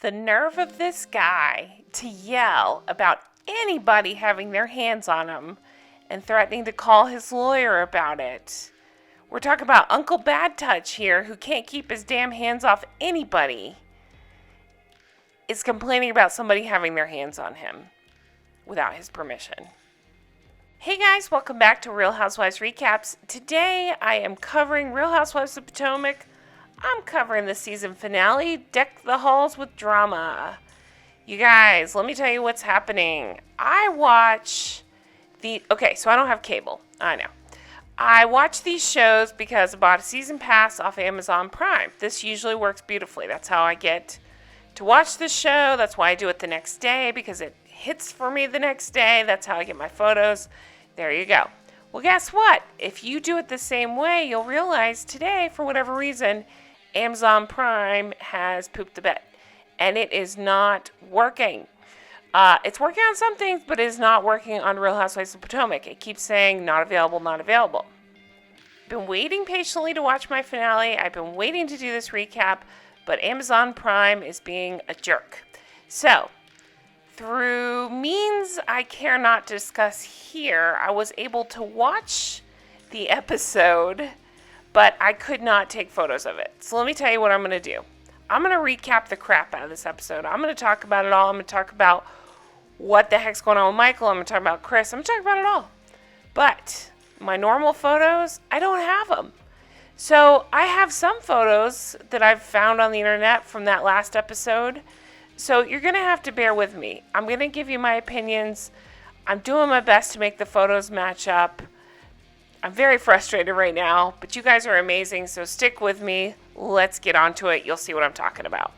The nerve of this guy to yell about anybody having their hands on him and threatening to call his lawyer about it. We're talking about Uncle Bad Touch here, who can't keep his damn hands off anybody, is complaining about somebody having their hands on him without his permission. Hey guys, welcome back to Real Housewives Recaps. Today I am covering Real Housewives of Potomac. I'm covering the season finale, Deck the Halls with Drama. You guys, let me tell you what's happening. So I don't have cable. I know. I watch these shows because I bought a season pass off Amazon Prime. This usually works beautifully. That's how I get to watch the show. That's why I do it the next day, because it hits for me the next day. That's how I get my photos. There you go. Well, guess what? If you do it the same way, you'll realize today, for whatever reason, Amazon Prime has pooped the bed. And it is not working. It's working on some things, but it is not working on Real Housewives of Potomac. It keeps saying not available, not available. I've been waiting patiently to watch my finale. I've been waiting to do this recap, but Amazon Prime is being a jerk. So, through means I care not to discuss here, I was able to watch the episode, but I could not take photos of it. So let me tell you what I'm going to do. I'm going to recap the crap out of this episode. I'm going to talk about it all. I'm going to talk about what the heck's going on with Michael. I'm going to talk about Chris. I'm going to talk about it all. But my normal photos, I don't have them. So I have some photos that I've found on the internet from that last episode. So you're going to have to bear with me. I'm going to give you my opinions. I'm doing my best to make the photos match up. I'm very frustrated right now, but you guys are amazing, so stick with me. Let's get on to it. You'll see what I'm talking about.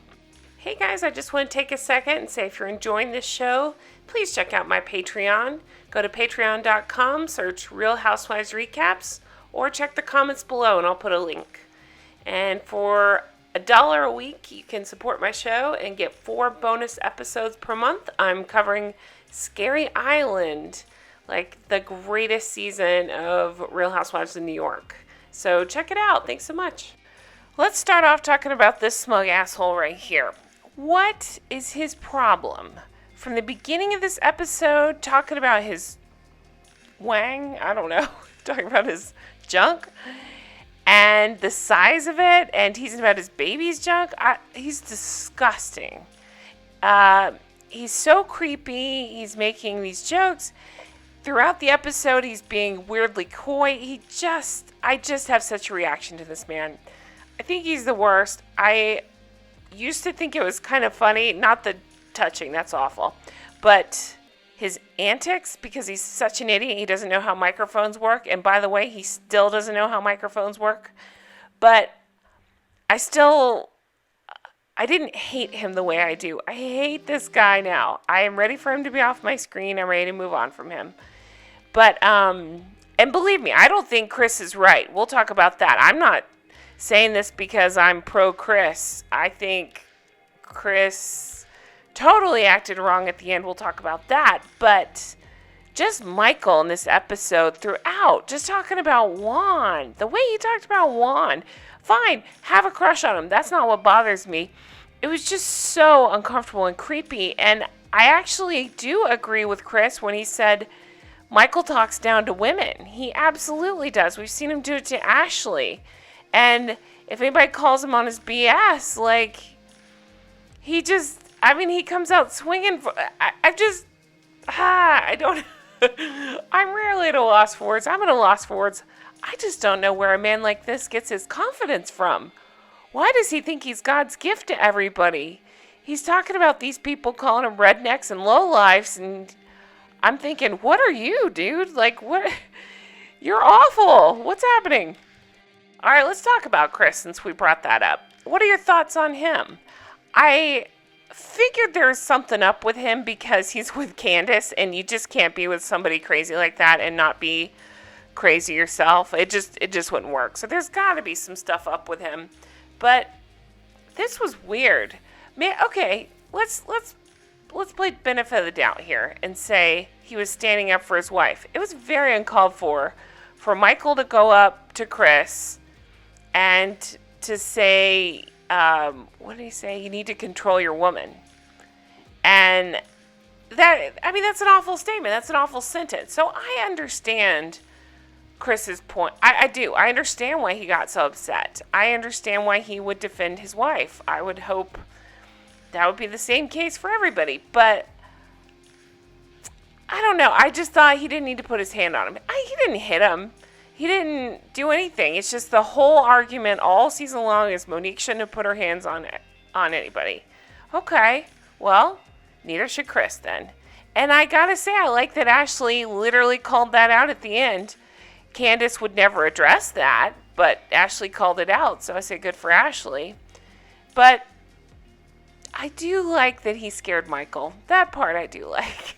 Hey guys, I just want to take a second and say if you're enjoying this show, please check out my Patreon. Go to patreon.com, search Real Housewives Recaps, or check the comments below and I'll put a link. And for $1 a week, you can support my show and get 4 bonus episodes per month. I'm covering Scary Island, like the greatest season of Real Housewives of New York. So check it out. Thanks so much. Let's start off talking about this smug asshole right here. What is his problem? From the beginning of this episode, talking about his wang, I don't know, talking about his junk and the size of it, and teasing about his baby's junk. He's disgusting. He's so creepy. He's making these jokes. Throughout the episode, he's being weirdly coy. I just have such a reaction to this man. I think he's the worst. I used to think it was kind of funny. Not the touching, that's awful. But his antics, because he's such an idiot, he doesn't know how microphones work. And by the way, he still doesn't know how microphones work. But I didn't hate him the way I do. I hate this guy now. I am ready for him to be off my screen. I'm ready to move on from him. But, and believe me, I don't think Chris is right. We'll talk about that. I'm not saying this because I'm pro-Chris. I think Chris totally acted wrong at the end. We'll talk about that. But just Michael in this episode throughout, just talking about Juan. The way he talked about Juan. Fine, have a crush on him. That's not what bothers me. It was just so uncomfortable and creepy. And I actually do agree with Chris when he said Michael talks down to women. He absolutely does. We've seen him do it to Ashley. And if anybody calls him on his BS, he comes out swinging. I'm rarely at a loss for words. I'm at a loss for words. I just don't know where a man like this gets his confidence from. Why does he think he's God's gift to everybody? He's talking about these people calling him rednecks and lowlifes, and I'm thinking, what are you, dude? What? You're awful. What's happening? All right, let's talk about Chris since we brought that up. What are your thoughts on him? I figured there's something up with him because he's with Candace, and you just can't be with somebody crazy like that and not be crazy yourself. It just wouldn't work. So there's got to be some stuff up with him. But this was weird. Man, okay, let's play benefit of the doubt here and say he was standing up for his wife. It was very uncalled for Michael to go up to Chris and to say what did he say? You need to control your woman. And that's an awful statement. That's an awful sentence. So I understand Chris's point. I do. I understand why he got so upset. I understand why he would defend his wife. I would hope that would be the same case for everybody. But I don't know. I just thought he didn't need to put his hand on him. He didn't hit him. He didn't do anything. It's just the whole argument all season long is Monique shouldn't have put her hands on anybody. Okay, well, neither should Chris then. And I gotta say, I like that Ashley literally called that out at the end. Candiace would never address that, but Ashley called it out, so I say good for Ashley. But I do like that he scared Michael. That part I do like.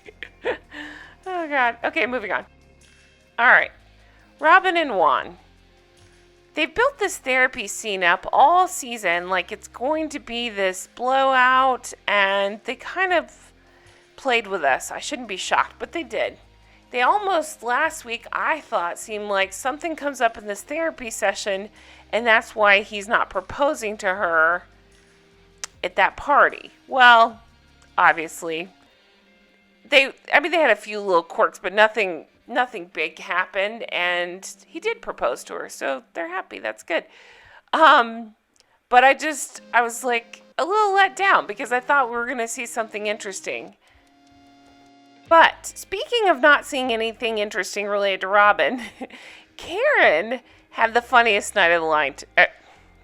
Oh, God. Okay, moving on. All right. Robyn and Juan. They've built this therapy scene up all season like it's going to be this blowout, and they kind of played with us. I shouldn't be shocked, but they did. They almost, last week, I thought, seemed like something comes up in this therapy session, and that's why he's not proposing to her at that party. Well, obviously, they had a few little quirks, but nothing big happened, and he did propose to her, so they're happy. That's good. But I was like a little let down because I thought we were going to see something interesting. But speaking of not seeing anything interesting related to Robyn, Karen had the funniest night of the night.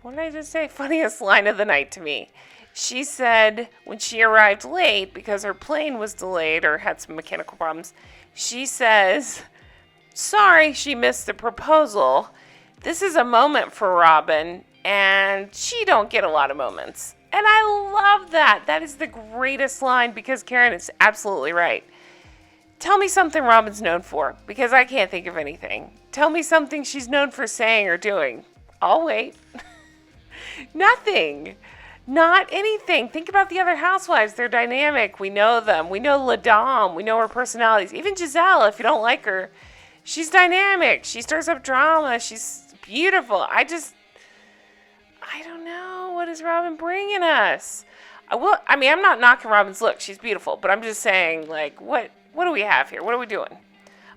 What did I just say? Funniest line of the night to me. She said when she arrived late because her plane was delayed or had some mechanical problems, she says, sorry she missed the proposal. This is a moment for Robyn, and she don't get a lot of moments. And I love that. That is the greatest line because Karen is absolutely right. Tell me something Robyn's known for, because I can't think of anything. Tell me something she's known for saying or doing. I'll wait. Nothing. Not anything. Think about the other housewives. They're dynamic. We know them. We know La Dame. We know her personalities. Even Giselle, if you don't like her, she's dynamic. She stirs up drama. She's beautiful. I don't know. What is Robyn bringing us? I'm not knocking Robyn's look. She's beautiful. But I'm just saying, like, what do we have here? What are we doing?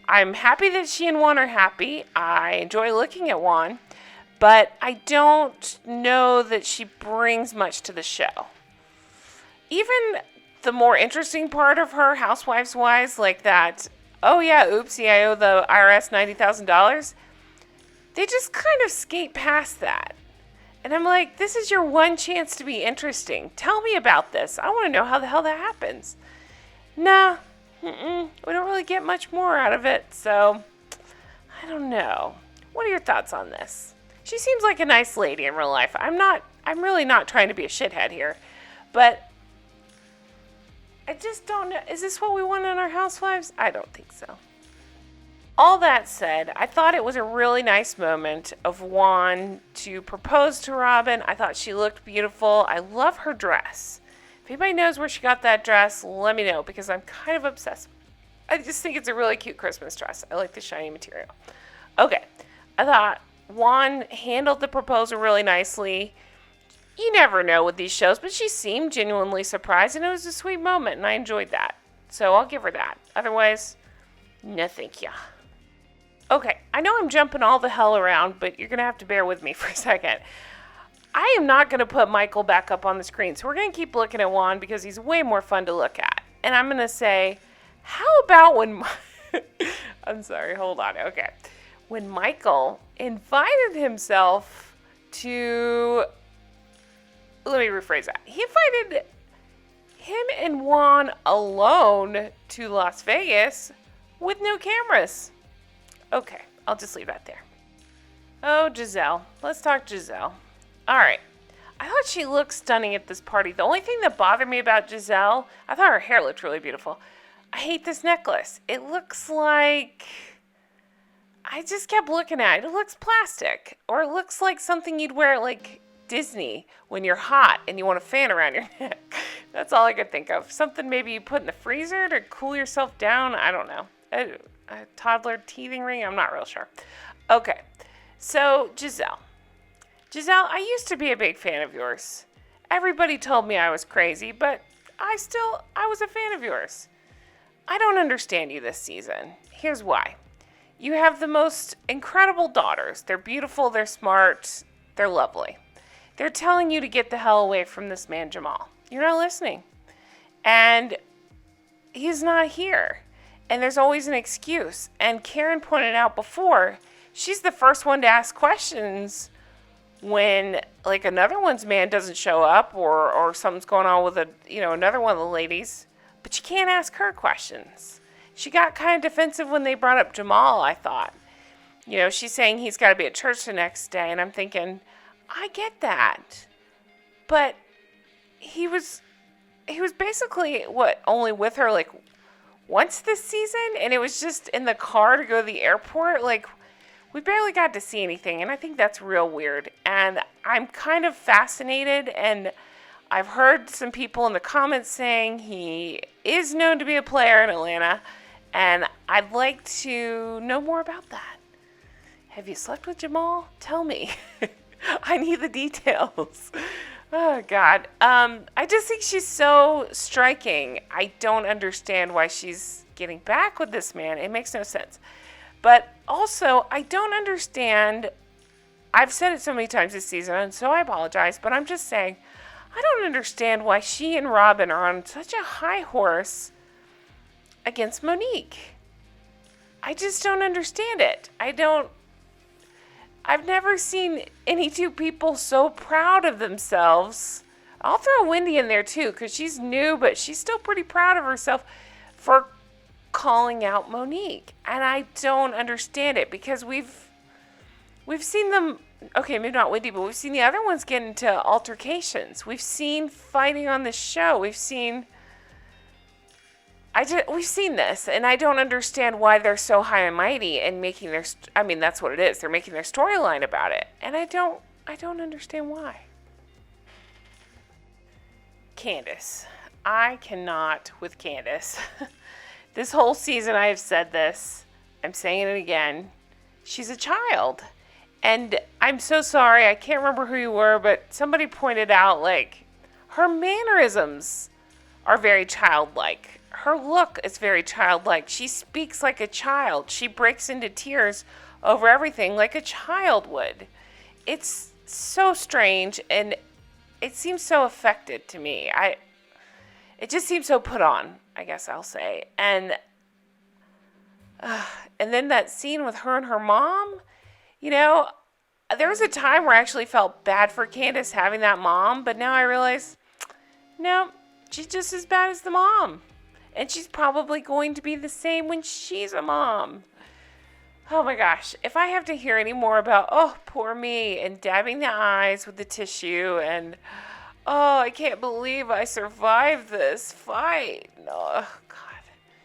I'm happy that she and Juan are happy. I enjoy looking at Juan. But I don't know that she brings much to the show. Even the more interesting part of her, housewives-wise, like that, oh yeah, oopsie, I owe the IRS $90,000, they just kind of skate past that. And I'm like, this is your one chance to be interesting. Tell me about this. I want to know how the hell that happens. Nah, we don't really get much more out of it, so I don't know. What are your thoughts on this? She seems like a nice lady in real life. I'm really not trying to be a shithead here. But I just don't know. Is this what we want in our housewives? I don't think so. All that said, I thought it was a really nice moment of Juan to propose to Robyn. I thought she looked beautiful. I love her dress. If anybody knows where she got that dress, let me know because I'm kind of obsessed. I just think it's a really cute Christmas dress. I like the shiny material. Okay. I thought Juan handled the proposal really nicely. You never know with these shows, but she seemed genuinely surprised, and it was a sweet moment, and I enjoyed that. So I'll give her that. Otherwise, no thank ya. Okay, I know I'm jumping all the hell around, but you're going to have to bear with me for a second. I am not going to put Michael back up on the screen, so we're going to keep looking at Juan because he's way more fun to look at. And I'm going to say, how about when... I'm sorry, hold on. Okay. When Michael invited himself to, let me rephrase that. He invited him and Juan alone to Las Vegas with no cameras. Okay, I'll just leave that there. Oh, Giselle. Let's talk Giselle. All right. I thought she looked stunning at this party. The only thing that bothered me about Giselle, I thought her hair looked really beautiful. I hate this necklace. It looks like... I just kept looking at it. It looks plastic. Or it looks like something you'd wear at, like, Disney when you're hot and you want a fan around your neck. That's all I could think of. Something maybe you put in the freezer to cool yourself down. I don't know. A toddler teething ring? I'm not real sure. Okay. So, Giselle. Giselle, I used to be a big fan of yours. Everybody told me I was crazy, but I was a fan of yours. I don't understand you this season. Here's why. You have the most incredible daughters. They're beautiful, they're smart, they're lovely. They're telling you to get the hell away from this man, Jamal. You're not listening. And he's not here. And there's always an excuse. And Karen pointed out before, she's the first one to ask questions when like another one's man doesn't show up or something's going on with another one of the ladies. But you can't ask her questions. She got kind of defensive when they brought up Jamal, I thought. She's saying he's got to be at church the next day. And I'm thinking, I get that. But he was basically, only with her like once this season? And it was just in the car to go to the airport? Like, we barely got to see anything. And I think that's real weird. And I'm kind of fascinated, and I've heard some people in the comments saying he is known to be a player in Atlanta, and I'd like to know more about that. Have you slept with Jamal? Tell me. I need the details. Oh, God. I just think she's so striking. I don't understand why she's getting back with this man. It makes no sense. But also, I don't understand. I've said it so many times this season, and so I apologize, but I'm just saying, I don't understand why she and Robyn are on such a high horse against Monique. I just don't understand it. I've never seen any two people so proud of themselves. I'll throw Wendy in there too, because she's new, but she's still pretty proud of herself for calling out Monique. And I don't understand it, because we've seen them, okay, maybe not Wendy, but we've seen the other ones get into altercations. We've seen fighting on the show. We've seen this, and I don't understand why they're so high and mighty and making that's what it is. They're making their storyline about it, and I don't understand why. Candace. I cannot with Candace. This whole season I have said this. I'm saying it again. She's a child. And I'm so sorry, I can't remember who you were, but somebody pointed out, like, her mannerisms are very childlike. Her look is very childlike. She speaks like a child. She breaks into tears over everything like a child would. It's so strange, and it seems so affected to me. It just seems so put on, I guess I'll say. And then that scene with her and her mom, there was a time where I actually felt bad for Candace having that mom, but now I realize, no, she's just as bad as the mom. And she's probably going to be the same when she's a mom. Oh my gosh, if I have to hear any more about, oh, poor me, and dabbing the eyes with the tissue, and, oh, I can't believe I survived this fight. Oh, God.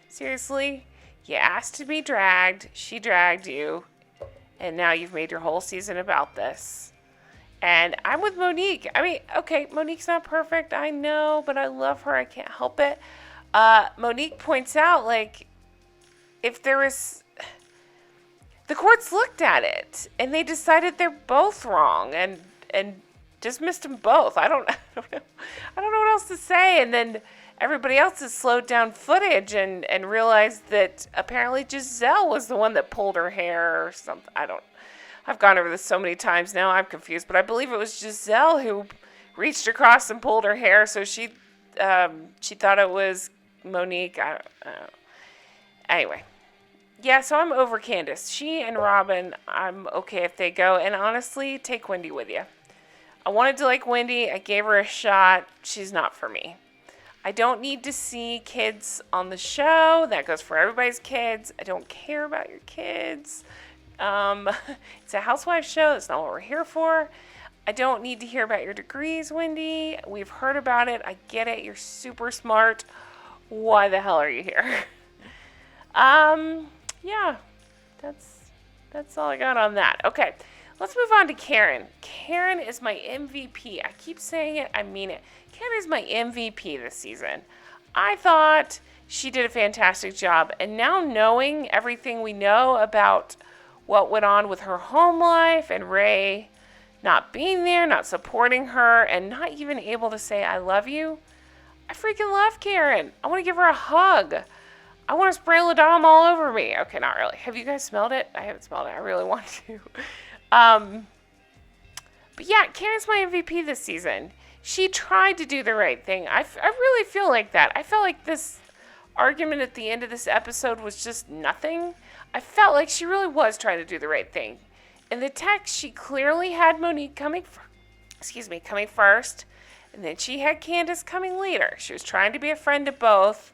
Seriously? You asked to be dragged, she dragged you, and now you've made your whole season about this. And I'm with Monique. I mean, okay, Monique's not perfect, I know, but I love her, I can't help it. Monique points out, like, if there was... The courts looked at it, and they decided they're both wrong, and dismissed them both. I don't know what else to say. And then everybody else has slowed down footage and realized that apparently Giselle was the one that pulled her hair or something. I've gone over this so many times now, I'm confused, but I believe it was Giselle who reached across and pulled her hair, so she thought it was Monique. I don't know. Anyway. Yeah, so I'm over Candace. She and Robyn, I'm okay if they go. And honestly, take Wendy with you. I wanted to like Wendy. I gave her a shot. She's not for me. I don't need to see kids on the show. That goes for everybody's kids. I don't care about your kids. It's a housewife show. That's not what we're here for. I don't need to hear about your degrees, Wendy. We've heard about it. I get it. You're super smart. Why the hell are you here? Yeah, that's all I got on that. Okay, let's move on to Karen. Karen is my MVP. I keep saying it, I mean it. Karen is my MVP this season. I thought she did a fantastic job. And now knowing everything we know about what went on with her home life and Ray not being there, not supporting her, and not even able to say, I love you. I freaking love Karen. I want to give her a hug. I want to spray Ladom all over me. Okay, not really. Have you guys smelled it? I haven't smelled it. I really want to. But yeah, Karen's my MVP this season. She tried to do the right thing. I really feel like that. I felt like this argument at the end of this episode was just nothing. I felt like she really was trying to do the right thing. In the text, she clearly had Monique coming first, and then she had Candace coming later. She was trying to be a friend to both,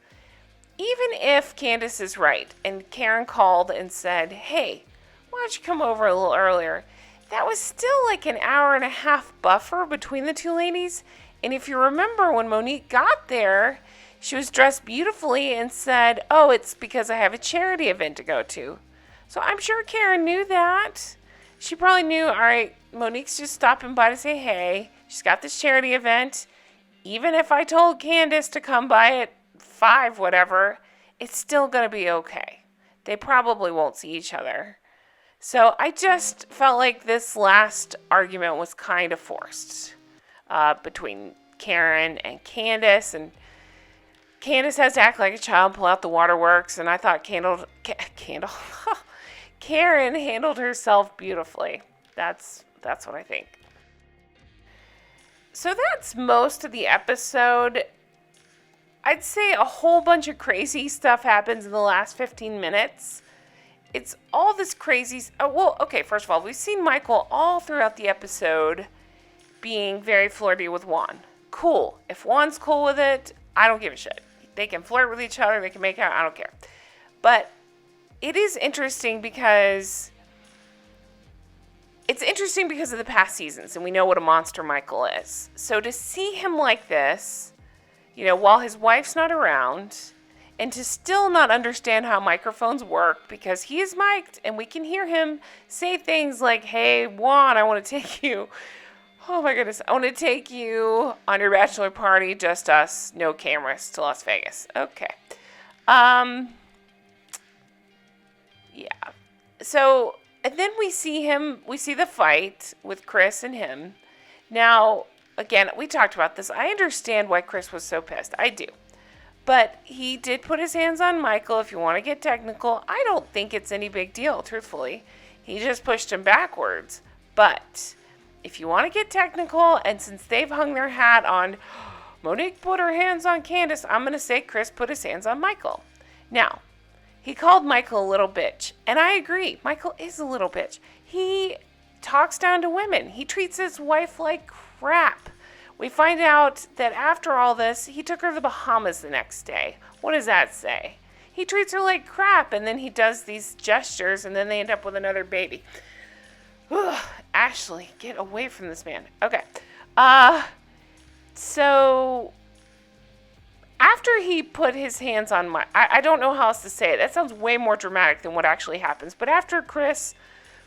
even if Candace is right. And Karen called and said, hey, why don't you come over a little earlier? That was still like an hour and a half buffer between the two ladies. And if you remember, when Monique got there, she was dressed beautifully and said, oh, it's because I have a charity event to go to. So I'm sure Karen knew that. She probably knew, all right, Monique's just stopping by to say hey. She's got this charity event. Even if I told Candace to come by at 5, whatever, it's still going to be okay. They probably won't see each other. So I just felt like this last argument was kind of forced between Karen and Candace. And Candace has to act like a child, pull out the waterworks. And I thought Karen handled herself beautifully. That's what I think. So that's most of the episode. I'd say a whole bunch of crazy stuff happens in the last 15 minutes. It's all this crazy... first of all, we've seen Michael all throughout the episode being very flirty with Juan. Cool. If Juan's cool with it, I don't give a shit. They can flirt with each other, they can make out, I don't care. But it is interesting because... It's interesting because of the past seasons, and we know what a monster Michael is. So to see him like this, while his wife's not around, and to still not understand how microphones work, because he is mic'd, and we can hear him say things like, hey, Juan, I want to take you. Oh my goodness, I want to take you on your bachelor party, just us, no cameras, to Las Vegas. Okay. Yeah. So... And then we see the fight with Chris and him. Now, again, we talked about this. I understand why Chris was so pissed. I do. But he did put his hands on Michael, if you want to get technical. I don't think it's any big deal, truthfully. He just pushed him backwards. But if you want to get technical, and since they've hung their hat on Monique put her hands on Candace, I'm going to say Chris put his hands on Michael. Now, he called Michael a little bitch. And I agree. Michael is a little bitch. He talks down to women. He treats his wife like crap. We find out that after all this, he took her to the Bahamas the next day. What does that say? He treats her like crap, and then he does these gestures, and then they end up with another baby. Ugh, Ashley, get away from this man. Okay. So... After he put his hands on I don't know how else to say it. That sounds way more dramatic than what actually happens. But after Chris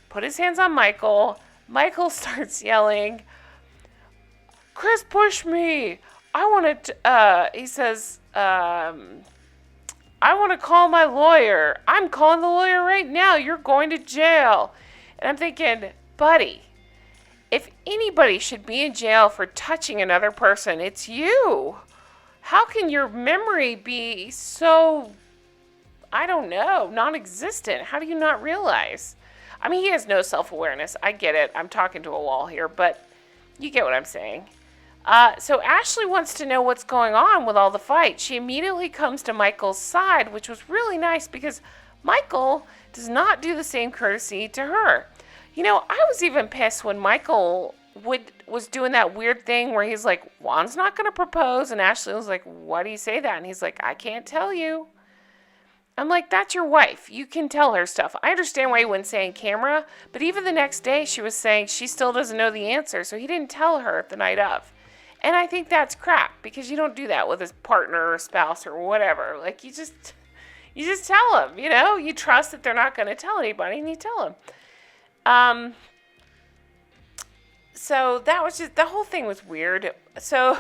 put his hands on Michael, Michael starts yelling, Chris pushed me. I want to, he says, I want to call my lawyer. I'm calling the lawyer right now. You're going to jail. And I'm thinking, buddy, if anybody should be in jail for touching another person, it's you. How can your memory be so, I don't know, non-existent? How do you not realize? I mean, he has no self-awareness. I get it. I'm talking to a wall here, but you get what I'm saying. So Ashley wants to know what's going on with all the fight. She immediately comes to Michael's side, which was really nice because Michael does not do the same courtesy to her. I was even pissed when Michael was doing that weird thing where he's like, Juan's not going to propose. And Ashley was like, why do you say that? And he's like, I can't tell you. I'm like, that's your wife. You can tell her stuff. I understand why he wouldn't say on camera, but even the next day she was saying she still doesn't know the answer. So he didn't tell her the night of. And I think that's crap because you don't do that with a partner or spouse or whatever. Like you just tell them, you trust that they're not going to tell anybody and you tell them. So that was the whole thing was weird. So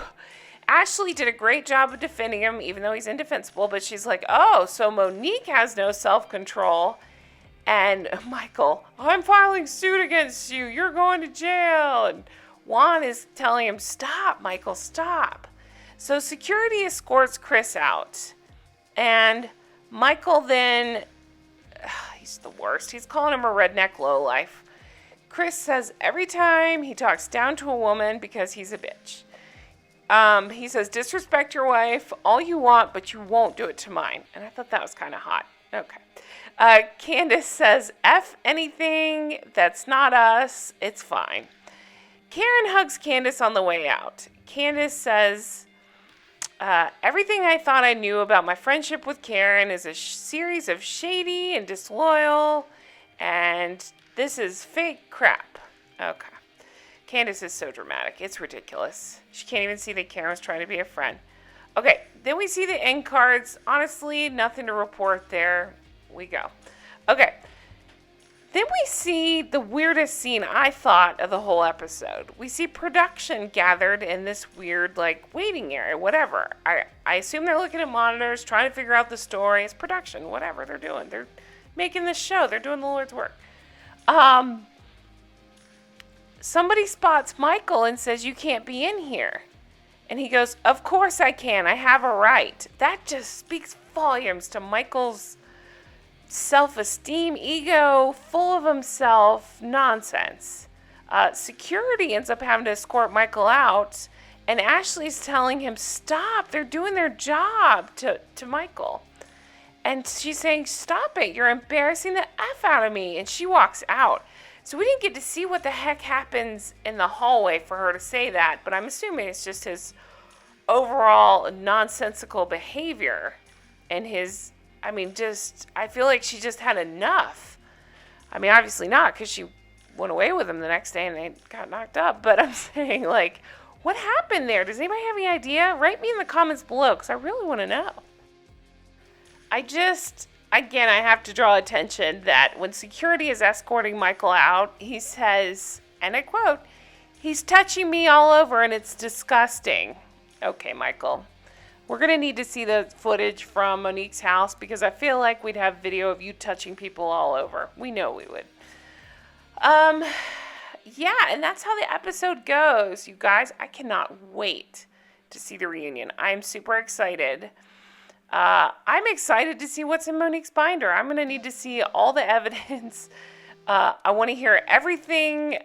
Ashley did a great job of defending him, even though he's indefensible. But she's like, oh, so Monique has no self-control. And Michael, I'm filing suit against you. You're going to jail. And Juan is telling him, stop, Michael, stop. So security escorts Chris out. And Michael then, he's the worst. He's calling him a redneck lowlife. Chris says every time he talks down to a woman because he's a bitch. He says, disrespect your wife all you want, but you won't do it to mine. And I thought that was kind of hot. Okay. Candace says, F anything that's not us, it's fine. Karen hugs Candace on the way out. Candace says, everything I thought I knew about my friendship with Karen is a series of shady and disloyal, and this is fake crap. Okay. Candace is so dramatic. It's ridiculous. She can't even see that Karen was trying to be a friend. Okay, then we see the end cards. Honestly, nothing to report there. We go. Okay. Then we see the weirdest scene, I thought, of the whole episode. We see production gathered in this weird, waiting area, whatever. I assume they're looking at monitors, trying to figure out the story. It's production, whatever they're doing. They're making this show. They're doing the Lord's work. Somebody spots Michael and says, you can't be in here. And he goes, of course I can. I have a right. That just speaks volumes to Michael's self-esteem, ego, full of himself nonsense. Security ends up having to escort Michael out, and Ashley's telling him, stop, they're doing their job to Michael. And she's saying, stop it, you're embarrassing the F out of me. And she walks out. So we didn't get to see what the heck happens in the hallway for her to say that, but I'm assuming it's just his overall nonsensical behavior and his, I feel like she just had enough. Obviously not, because she went away with him the next day and they got knocked up, but I'm saying, what happened there? Does anybody have any idea? Write me in the comments below, because I really want to know. Again, I have to draw attention that when security is escorting Michael out, he says, and I quote, he's touching me all over and it's disgusting. Okay, Michael, we're going to need to see the footage from Monique's house because I feel like we'd have video of you touching people all over. We know we would. Yeah, and that's how the episode goes, you guys. I cannot wait to see the reunion. I'm super excited. I'm excited to see what's in Monique's binder. I'm going to need to see all the evidence. I want to hear everything.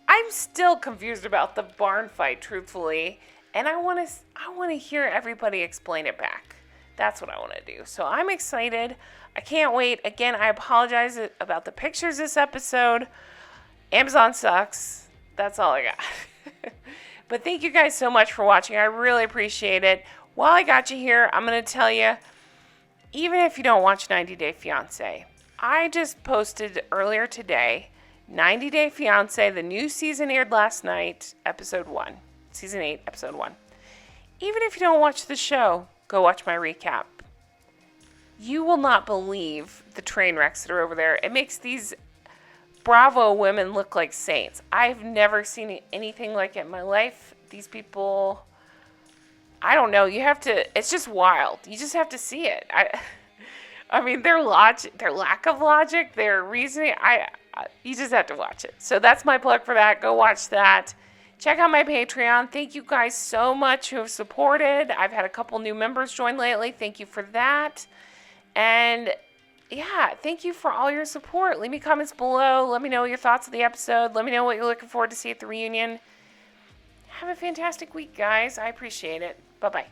I'm still confused about the barn fight, truthfully. And I want to hear everybody explain it back. That's what I want to do. So I'm excited. I can't wait. Again, I apologize about the pictures this episode. Amazon sucks. That's all I got. But thank you guys so much for watching. I really appreciate it. While I got you here, I'm going to tell you, even if you don't watch 90 Day Fiancé, I just posted earlier today, 90 Day Fiancé, the new season aired last night, episode 1. Season 8, episode 1. Even if you don't watch the show, go watch my recap. You will not believe the train wrecks that are over there. It makes these Bravo women look like saints. I've never seen anything like it in my life. These people, I don't know. It's just wild. You just have to see it. Their lack of logic, their reasoning, you just have to watch it. So that's my plug for that. Go watch that. Check out my Patreon. Thank you guys so much who have supported. I've had a couple new members join lately. Thank you for that. And yeah, thank you for all your support. Leave me comments below. Let me know your thoughts of the episode. Let me know what you're looking forward to see at the reunion. Have a fantastic week, guys. I appreciate it. Bye-bye.